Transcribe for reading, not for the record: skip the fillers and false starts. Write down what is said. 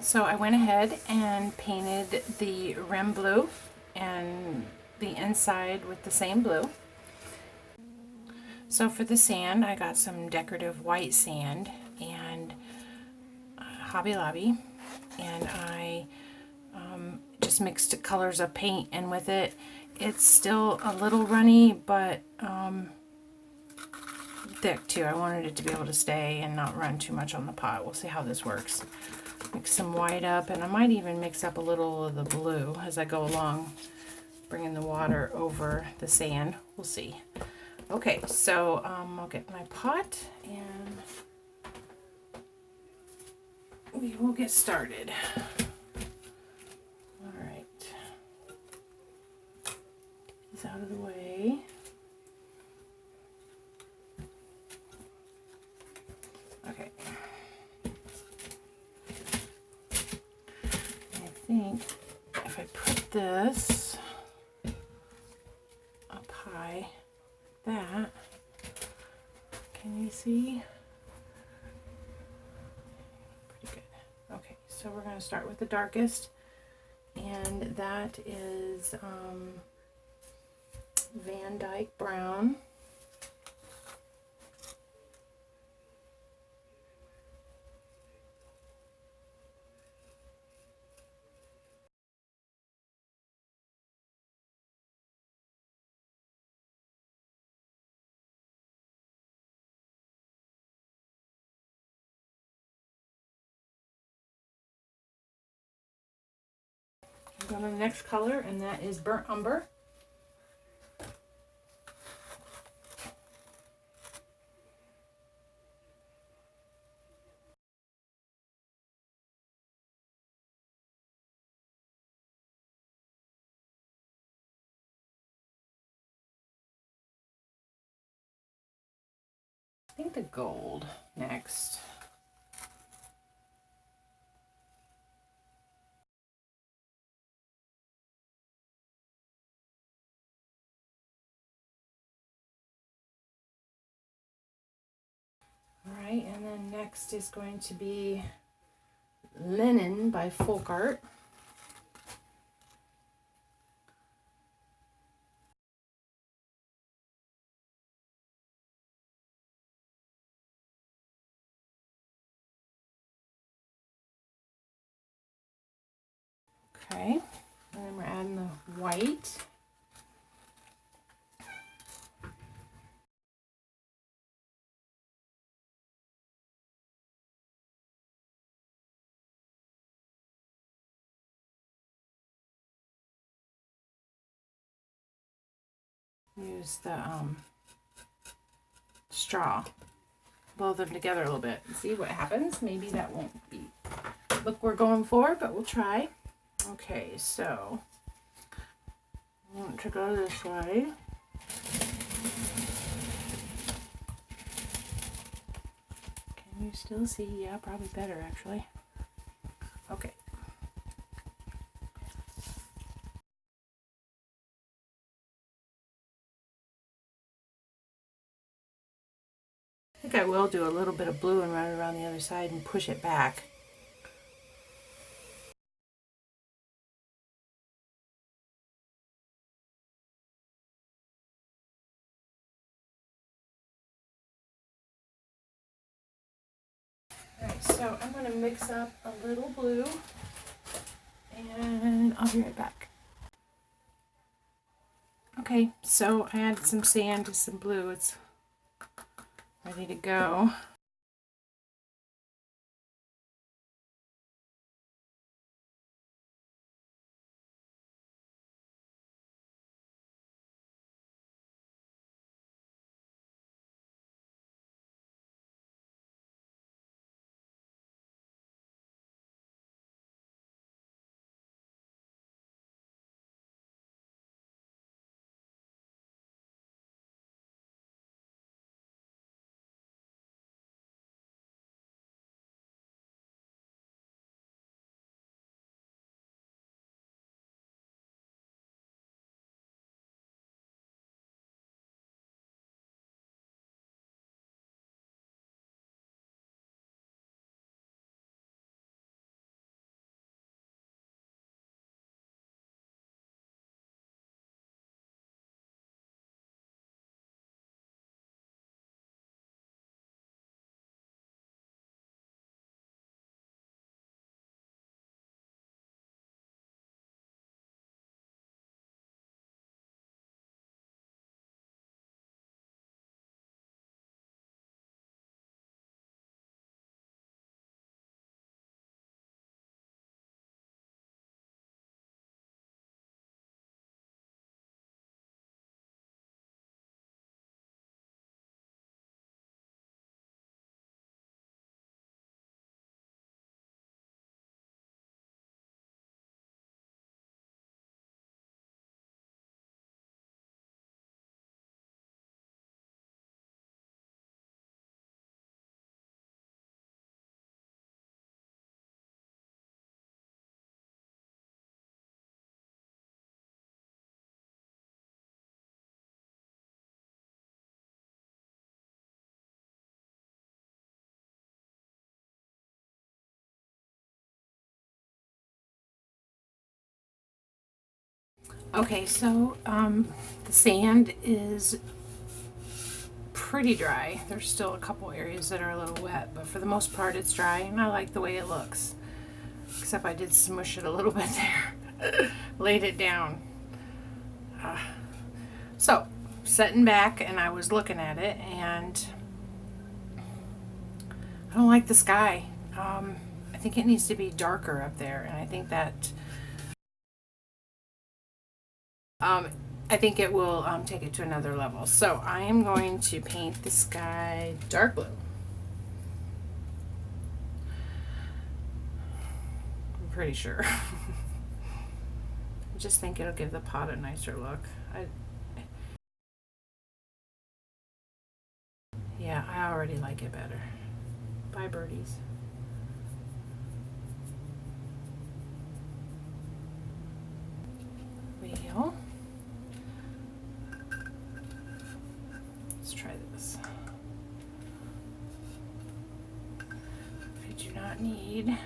So I went ahead and painted the rim blue and the inside with the same blue. So for the sand, I got some decorative white sand and Hobby Lobby, and I just mixed colors of paint in with it. It's still a little runny, but thick too. I wanted it to be able to stay and not run too much on the pot. We'll see how this works. Mix some white up, and I might even mix up a little of the blue as I go along, bringing the water over the sand. We'll see. Okay, so I'll get my pot and we will get started. All right, these out of the way. Okay. I think if I put this up high, that, can you see? Pretty good. Okay, so we're going to start with the darkest, and that is Van Dyke Brown. Go to the next color, and that is Burnt Umber. I think the gold next. All right, and then next is going to be Linen by Folk Art. Okay, and then we're adding the white. Use the straw, blow them together a little bit and see what happens. Maybe that won't be the look we're going for, but we'll try. Okay, so I want to go this way. Can you still see? Yeah, probably better actually. Okay. I think I will do a little bit of blue and run it around the other side and push it back. Alright, so I'm going to mix up a little blue and I'll be right back. Okay, so I added some sand to some blue. It's ready to go. Okay, so the sand is pretty dry. There's still a couple areas that are a little wet, but for the most part it's dry, and I like the way it looks. Except I did smush it a little bit there. Laid it down. So, sitting back and I was looking at it, and I don't like the sky. I think it needs to be darker up there, and I think that I think it will take it to another level. So I am going to paint the sky dark blue. I'm pretty sure. I just think it'll give the pot a nicer look. Yeah, I already like it better. Bye, birdies. Well, let's try this. I do not need